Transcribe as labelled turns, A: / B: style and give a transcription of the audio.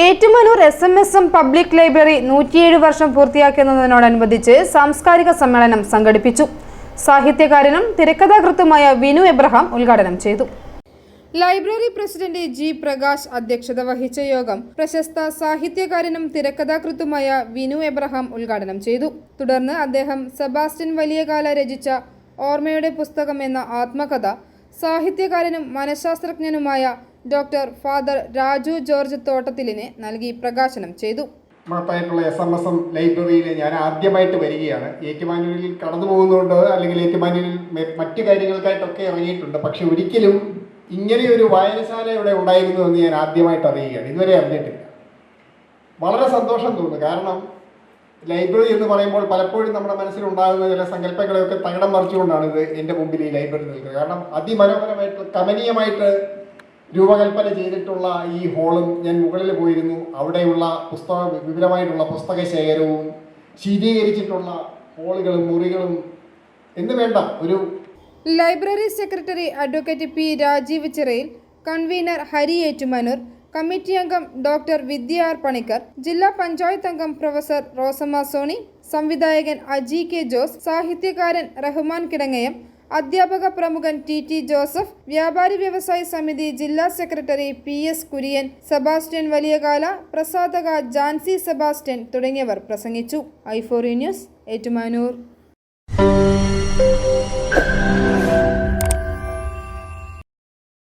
A: Ettumanoor SMSM public library 107 വർഷം പൂർത്തിയാക്കുന്നതിനോടനുബന്ധിച്ച് സാംസ്കാരിക സമ്മേളനം സംഘടിപ്പിച്ചു. സാഹിത്യകാരനും തിരക്കഥാകൃത്തുമായ വിനു എബ്രഹാം ഉദ്ഘാടനം ചെയ്തു. ലൈബ്രറി പ്രസിഡന്റ് ജി പ്രകാശ് അധ്യക്ഷത വഹിച്ച യോഗം പ്രശസ്ത സാഹിത്യകാരനും തിരക്കഥാകൃത്തുമായ വിനു എബ്രഹാം ഉദ്ഘാടനം ചെയ്തു. തുടർന്ന് അദ്ദേഹം സെബാസ്റ്റ്യൻ വലിയകാല രചിച്ച ഓർമ്മയുടെ പുസ്തകം എന്ന ആത്മകഥ സാഹിത്യകാരനും മനഃശാസ്ത്രജ്ഞനുമായ ഡോക്ടർ ഫാദർ രാജു ജോർജ് തോട്ടത്തിലിന് നൽകി പ്രകാശനം ചെയ്തു.
B: മഹത്തായിട്ടുള്ള SMSM ലൈബ്രറിയിൽ ഞാൻ ആദ്യമായിട്ട് വരികയാണ്. ഏറ്റുമാനൂരിൽ കടന്നു പോകുന്നുണ്ട്, അല്ലെങ്കിൽ ഏറ്റുമാനൂരിൽ മറ്റു കാര്യങ്ങൾക്കായിട്ടൊക്കെ ഇറങ്ങിയിട്ടുണ്ട്. പക്ഷെ ഒരിക്കലും ഇങ്ങനെയൊരു വായനശാല ഇവിടെ ഉണ്ടായിരുന്നു എന്ന് ഞാൻ ആദ്യമായിട്ട് അറിയുകയാണ്. ഇതുവരെ അറിഞ്ഞിട്ടില്ല. വളരെ സന്തോഷം തോന്നുന്നു. കാരണം ലൈബ്രറി എന്ന് പറയുമ്പോൾ പലപ്പോഴും നമ്മുടെ മനസ്സിലുണ്ടാകുന്ന ചില സങ്കല്പങ്ങളെയൊക്കെ തകിടം മറിച്ചുകൊണ്ടാണ് ഇത് എൻ്റെ മുമ്പിൽ ഈ ലൈബ്രറി നിൽക്കുന്നത്. കാരണം അതിമനോഹരമായിട്ട് കമനീയമായിട്ട് രൂപകൽപ്പന ചെയ്തിട്ടുള്ള ഈ ഹോളും, ഞാൻ മുകളിൽ പോയിരുന്നു, അവിടെയുള്ള വിപുലമായിട്ടുള്ള പുസ്തക ശേഖരവും ശീതീകരിച്ചിട്ടുള്ള ഹോളുകളും മുറികളും എന്ന് വേണ്ട ഒരു
A: library secretary advocate P Rajeev Chirayil, convener Hari Ettumanoor, committee അംഗം ഡോക്ടർ വിദ്യ ആർ പണിക്കർ, ജില്ലാ പഞ്ചായത്ത് അംഗം പ്രൊഫസർ റോസമ്മ സോണി, സംവിധായകൻ അജി കെ ജോസ്, സാഹിത്യകാരൻ റഹ്മാൻ കിടങ്ങയം, അധ്യാപക പ്രമുഖൻ ടി ജോസഫ്, വ്യാപാരി വ്യവസായി സമിതി ജില്ലാ സെക്രട്ടറി PS കുര്യൻ, സെബാസ്റ്റ്യൻ വലിയകാല, പ്രസാധക ജാൻസി സെബാസ്റ്റ്യൻ തുടങ്ങിയവർ പ്രസംഗിച്ചു. i4 news, Ettumanoor.